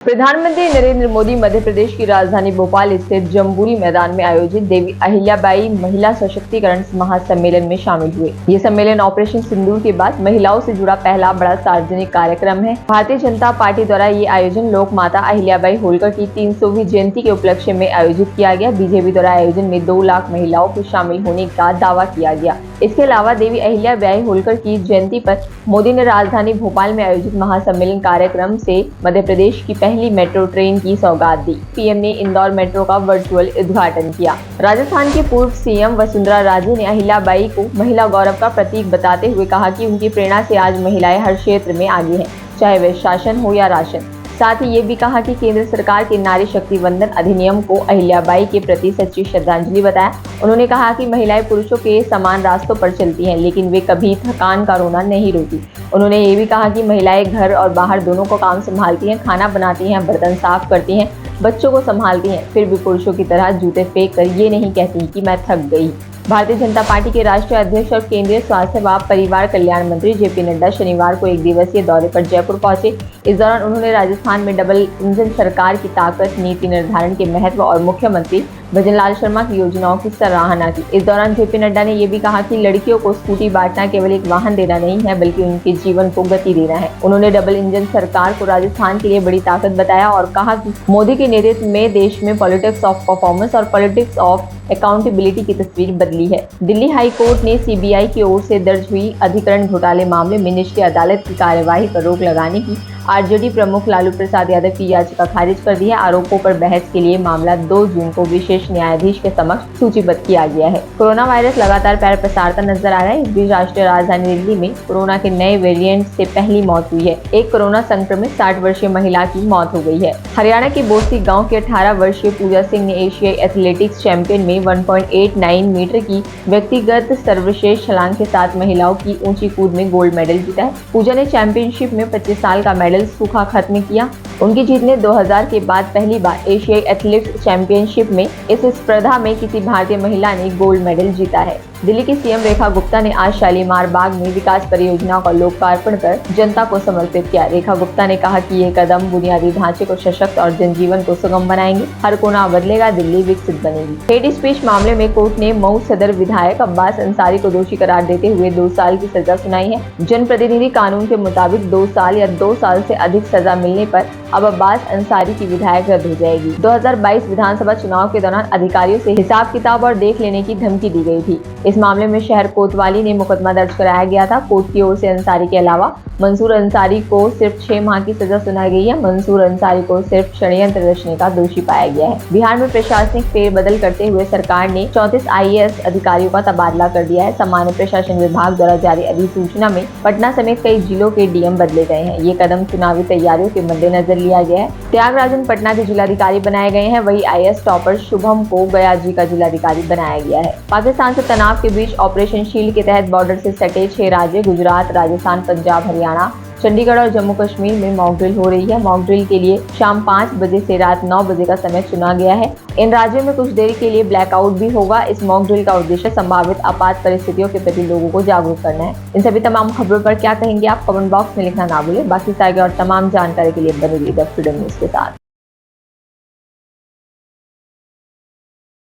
प्रधानमंत्री नरेंद्र मोदी मध्य प्रदेश की राजधानी भोपाल स्थित जम्बूरी मैदान में आयोजित देवी अहिल्याबाई महिला सशक्तिकरण महासम्मेलन में शामिल हुए। ये सम्मेलन ऑपरेशन सिंदूर के बाद महिलाओं से जुड़ा पहला बड़ा सार्वजनिक कार्यक्रम है। भारतीय जनता पार्टी द्वारा ये आयोजन लोक माता अहिल्याबाई होलकर की 300वीं जयंती के उपलक्ष्य में आयोजित किया गया। बीजेपी द्वारा आयोजन में 2 लाख महिलाओं के शामिल होने का दावा किया गया। इसके अलावा देवी अहिल्याबाई होलकर की जयंती पर मोदी ने राजधानी भोपाल में आयोजित महासम्मेलन कार्यक्रम से मध्य प्रदेश की पहली मेट्रो ट्रेन की सौगात दी। पीएम ने इंदौर मेट्रो का वर्चुअल उद्घाटन किया। राजस्थान के पूर्व सीएम वसुंधरा राजे ने अहिल्याबाई को महिला गौरव का प्रतीक बताते हुए कहा कि उनकी प्रेरणा से आज महिलाएं हर क्षेत्र में आगे हैं, चाहे वह शासन हो या राशन। साथ ही ये भी कहा कि केंद्र सरकार के नारी शक्ति वंदन अधिनियम को अहिल्याबाई के प्रति सच्ची श्रद्धांजलि बताया। उन्होंने कहा कि महिलाएं पुरुषों के समान रास्तों पर चलती हैं, लेकिन वे कभी थकान का रोना नहीं रोती। उन्होंने ये भी कहा कि महिलाएं घर और बाहर दोनों को काम संभालती हैं, खाना बनाती हैं, बर्तन साफ करती हैं, बच्चों को संभालती हैं, फिर भी पुरुषों की तरह जूते फेंक कर ये नहीं कहती कि मैं थक गई। भारतीय जनता पार्टी के राष्ट्रीय अध्यक्ष और केंद्रीय स्वास्थ्य व परिवार कल्याण मंत्री जेपी नड्डा शनिवार को 1 दिवसीय दौरे पर जयपुर पहुंचे। इस दौरान उन्होंने राजस्थान में डबल इंजन सरकार की ताकत, नीति निर्धारण के महत्व और मुख्यमंत्री भजनलाल शर्मा की योजनाओं की सराहना की। इस दौरान जेपी नड्डा ने यह भी कहा कि लड़कियों को स्कूटी बांटना केवल एक वाहन देना नहीं है, बल्कि उनके जीवन को गति देना है। उन्होंने डबल इंजन सरकार को राजस्थान के लिए बड़ी ताकत बताया और कहा कि मोदी के नेतृत्व में देश में पॉलिटिक्स ऑफ परफॉर्मेंस और पॉलिटिक्स ऑफ अकाउंटेबिलिटी की तस्वीर बदली है। दिल्ली हाई कोर्ट ने सीबीआई की ओर से दर्ज हुई अधिकरण घोटाले मामले में निचली अदालत की कार्यवाही पर रोक लगाने की आरजेडी प्रमुख लालू प्रसाद यादव की याचिका खारिज कर दी है। आरोपों पर बहस के लिए मामला 2 जून को विशेष न्यायाधीश के समक्ष सूचीबद्ध किया गया है। कोरोना वायरस लगातार पैर पसारता नजर आ रहा है। इस बीच राष्ट्रीय राजधानी दिल्ली में कोरोना के नए वेरिएंट से पहली मौत हुई है। एक कोरोना संक्रमित 60 वर्षीय महिला की मौत हो गई है। हरियाणा के बोसी गाँव की 18 वर्षीय पूजा सिंह ने एशियाई एथलेटिक्स चैंपियन में 1.89 मीटर की व्यक्तिगत सर्वश्रेष्ठ छलांग के साथ महिलाओं की ऊंची कूद में गोल्ड मेडल जीता है। पूजा ने चैंपियनशिप में 25 साल का मेडल सूखा खत्म किया। उनकी जीत ने 2000 के बाद पहली बार एशियाई एथलेटिक्स चैंपियनशिप में इस स्पर्धा में किसी भारतीय महिला ने गोल्ड मेडल जीता है। दिल्ली की सीएम रेखा गुप्ता ने आज शालीमार बाग में विकास परियोजनाओं का लोकार्पण कर जनता को समर्पित किया। रेखा गुप्ता ने कहा कि ये कदम बुनियादी ढांचे को सशक्त और जनजीवन को सुगम बनाएंगे। हर कोना बदलेगा, दिल्ली विकसित बनेगी। हेट स्पीच मामले में कोर्ट ने मऊ सदर विधायक अब्बास अंसारी को दोषी करार देते हुए 2 साल की सजा सुनाई है। जनप्रतिनिधि कानून के मुताबिक 2 साल या 2 साल से अधिक सजा मिलने पर अब अब्बास अंसारी की विधायक रद्द हो जाएगी। 2022 विधानसभा चुनाव के दौरान अधिकारियों से हिसाब किताब और देख लेने की धमकी दी गई थी। इस मामले में शहर कोतवाली ने मुकदमा दर्ज कराया गया था। कोर्ट की ओर से अंसारी के अलावा मंसूर अंसारी को सिर्फ 6 माह की सजा सुनाई गई है। मंसूर अंसारी को सिर्फ षड्यंत्र रचने का दोषी पाया गया है। बिहार में प्रशासनिक फेरबदल करते हुए सरकार ने 34 IAS अधिकारियों का तबादला कर दिया है। सामान्य प्रशासन विभाग द्वारा जारी अधिसूचना में पटना समेत कई जिलों के डीएम बदले गए हैं। ये कदम चुनावी तैयारियों के मद्देनजर लिया गया है। त्यागराजन पटना के जिलाधिकारी बनाए गए हैं, वही IAS टॉपर शुभम को गया जी का जिलाधिकारी बनाया गया है। पाकिस्तान से तनाव के बीच ऑपरेशन शील्ड के तहत बॉर्डर से सटे 6 राज्य गुजरात, राजस्थान, पंजाब, हरियाणा, चंडीगढ़ और जम्मू कश्मीर में मॉक ड्रिल हो रही है। मॉक ड्रिल के लिए शाम 5 बजे से रात 9 बजे का समय चुना गया है। इन राज्यों में कुछ देर के लिए ब्लैकआउट भी होगा। इस मॉक ड्रिल का उद्देश्य संभावित आपात परिस्थितियों के प्रति लोगों को जागरूक करना है। इन सभी तमाम खबरों पर क्या कहेंगे आप कमेंट बॉक्स में लिखना ना भूलें। बाकी सारे और तमाम जानकारी के लिए बने रहिए द फ्रीडम न्यूज़ के साथ।